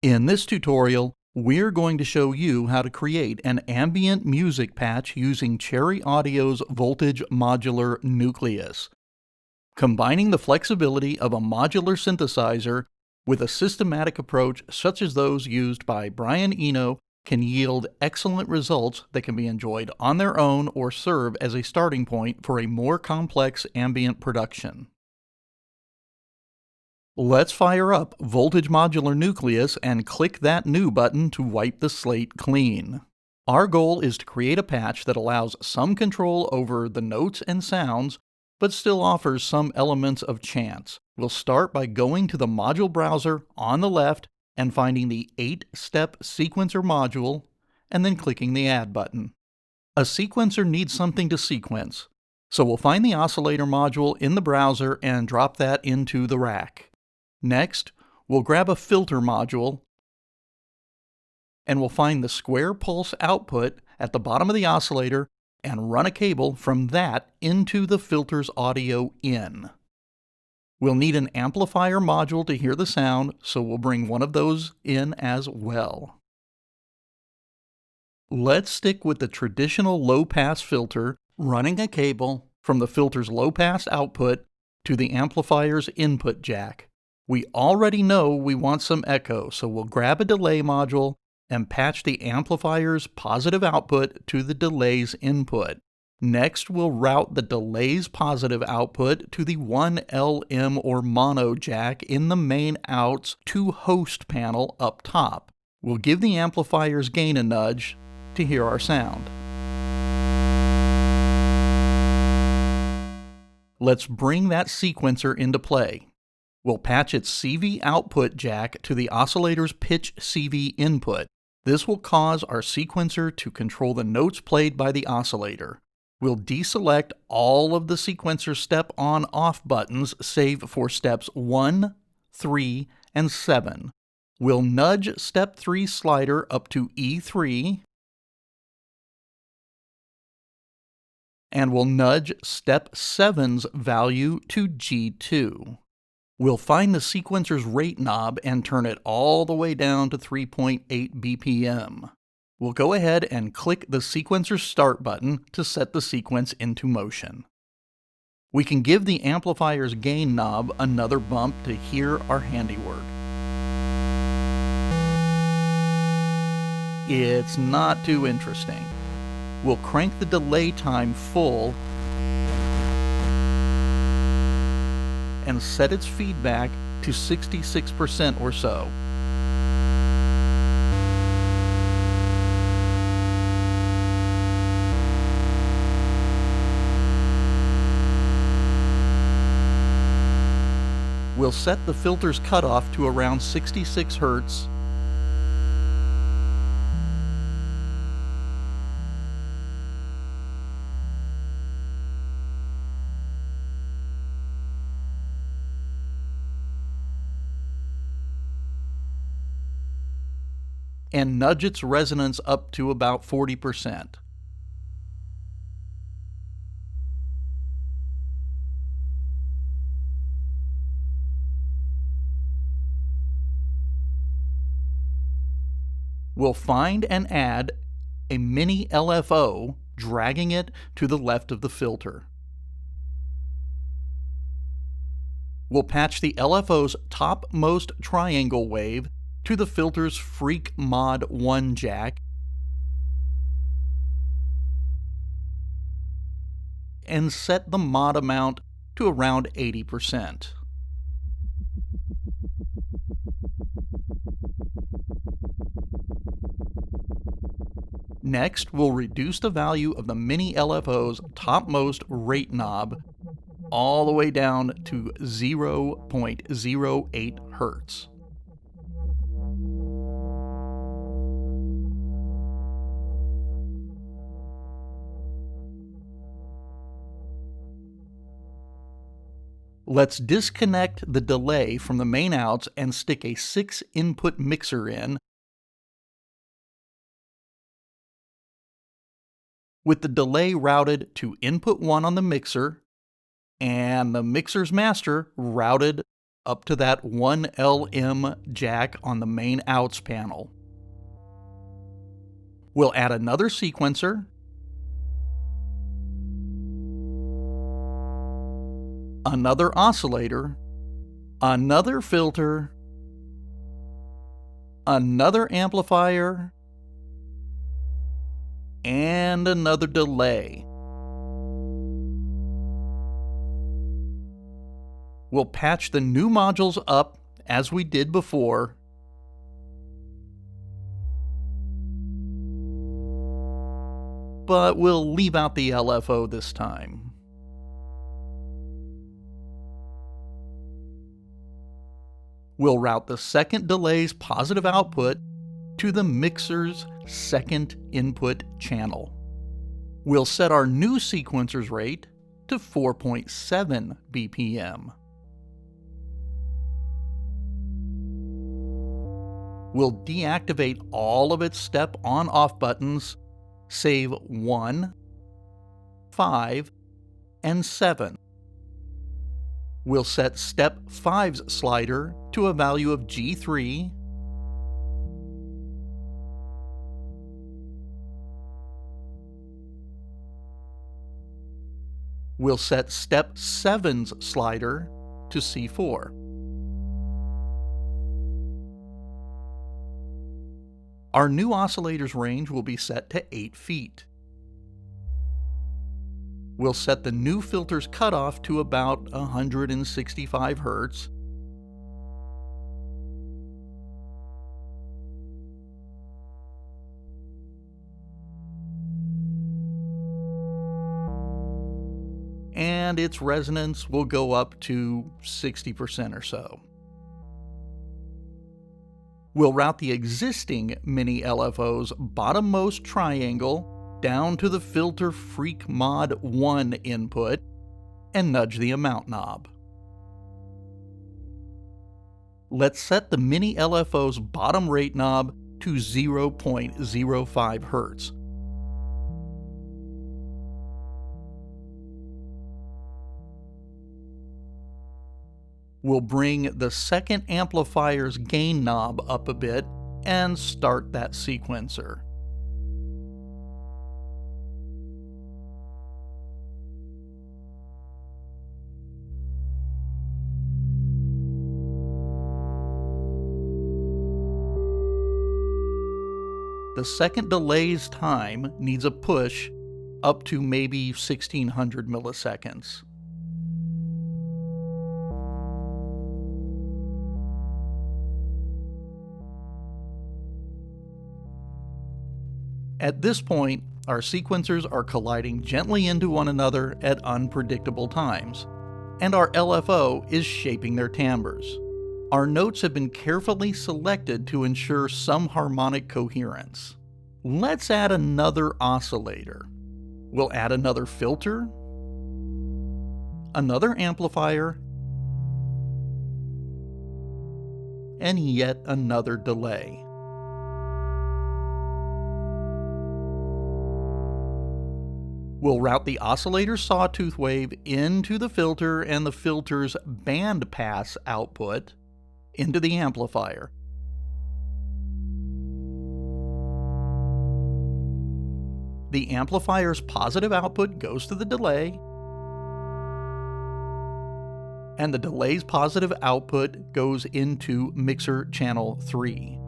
In this tutorial, we're going to show you how to create an ambient music patch using Cherry Audio's voltage modular nucleus. Combining the flexibility of a modular synthesizer with a systematic approach such as those used by Brian Eno can yield excellent results that can be enjoyed on their own or serve as a starting point for a more complex ambient production. Let's fire up Voltage Modular Nucleus and click that New button to wipe the slate clean. Our goal is to create a patch that allows some control over the notes and sounds, but still offers some elements of chance. We'll start by going to the module browser on the left and finding the 8-step sequencer module, and then clicking the Add button. A sequencer needs something to sequence, so we'll find the oscillator module in the browser and drop that into the rack. Next, we'll grab a filter module, and we'll find the square pulse output at the bottom of the oscillator and run a cable from that into the filter's audio in. We'll need an amplifier module to hear the sound, so we'll bring one of those in as well. Let's stick with the traditional low-pass filter, running a cable from the filter's low-pass output to the amplifier's input jack. We already know we want some echo, so we'll grab a delay module and patch the amplifier's positive output to the delay's input. Next, we'll route the delay's positive output to the 1LM or mono jack in the main out's 2-host panel up top. We'll give the amplifier's gain a nudge to hear our sound. Let's bring that sequencer into play. We'll patch its CV output jack to the oscillator's pitch CV input. This will cause our sequencer to control the notes played by the oscillator. We'll deselect all of the sequencer step-on-off buttons save for steps 1, 3, and 7. We'll nudge step 3 slider up to E3, and we'll nudge step 7's value to G2. We'll find the sequencer's rate knob and turn it all the way down to 3.8 BPM. We'll go ahead and click the sequencer start button to set the sequence into motion. We can give the amplifier's gain knob another bump to hear our handiwork. It's not too interesting. We'll crank the delay time full and set its feedback to 66% or so. We'll set the filter's cutoff to around 66 Hz. And nudge its resonance up to about 40%. We'll find and add a mini LFO, dragging it to the left of the filter. We'll patch the LFO's topmost triangle wave to the filter's Freak Mod 1 jack and set the mod amount to around 80%. Next, we'll reduce the value of the mini LFO's topmost rate knob all the way down to 0.08 Hz. Let's disconnect the delay from the main outs and stick a 6-input mixer in, with the delay routed to input 1 on the mixer, and the mixer's master routed up to that 1LM jack on the main outs panel. We'll add another sequencer, another oscillator, another filter, another amplifier, and another delay. We'll patch the new modules up as we did before, but we'll leave out the LFO this time. We'll route the second delay's positive output to the mixer's second input channel. We'll set our new sequencer's rate to 4.7 BPM. We'll deactivate all of its step on-off buttons, save 1, 5, and 7. We'll set step 5's slider to a value of G3, we'll set step 7's slider to C4. Our new oscillator's range will be set to 8 feet. We'll set the new filter's cutoff to about 165 Hz. And its resonance will go up to 60% or so. We'll route the existing Mini LFO's bottommost triangle down to the Filter Freak Mod 1 input and nudge the amount knob. Let's set the Mini LFO's bottom rate knob to 0.05 Hz. We'll bring the second amplifier's gain knob up a bit and start that sequencer. The second delay's time needs a push up to maybe 1600 milliseconds. At this point, our sequencers are colliding gently into one another at unpredictable times, and our LFO is shaping their timbres. Our notes have been carefully selected to ensure some harmonic coherence. Let's add another oscillator. We'll add another filter, another amplifier, and yet another delay. We'll route the oscillator sawtooth wave into the filter and the filter's bandpass output into the amplifier. The amplifier's positive output goes to the delay, and the delay's positive output goes into mixer channel 3.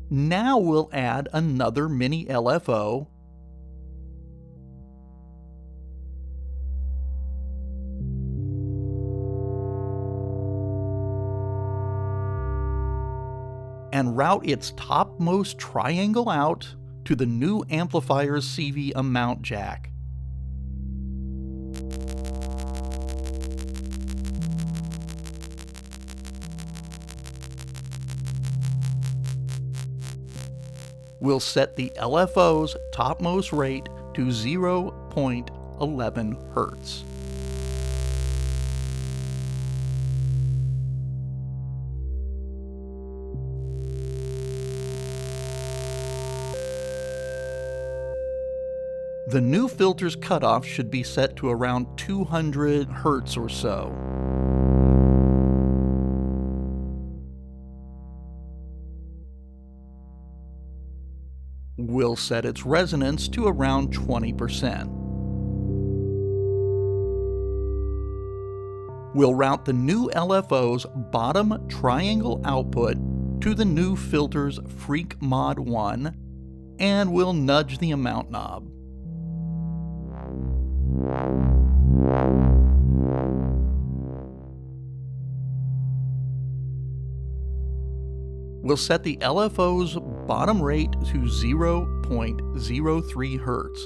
Now we'll add another Mini LFO and route its topmost triangle out to the new amplifier's CV amount jack. We'll set the LFO's topmost rate to 0.11 Hz. The new filter's cutoff should be set to around 200 Hz or so. We'll set its resonance to around 20%. We'll route the new LFO's bottom triangle output to the new filter's Freq Mod 1, and we'll nudge the amount knob. We'll set the LFO's bottom rate to 0.03 Hz.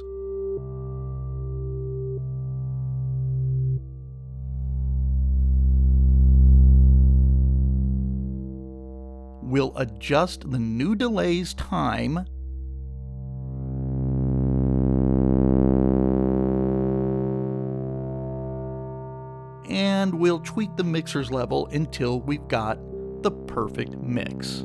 We'll adjust the new delay's time and we'll tweak the mixer's level until we've got the perfect mix.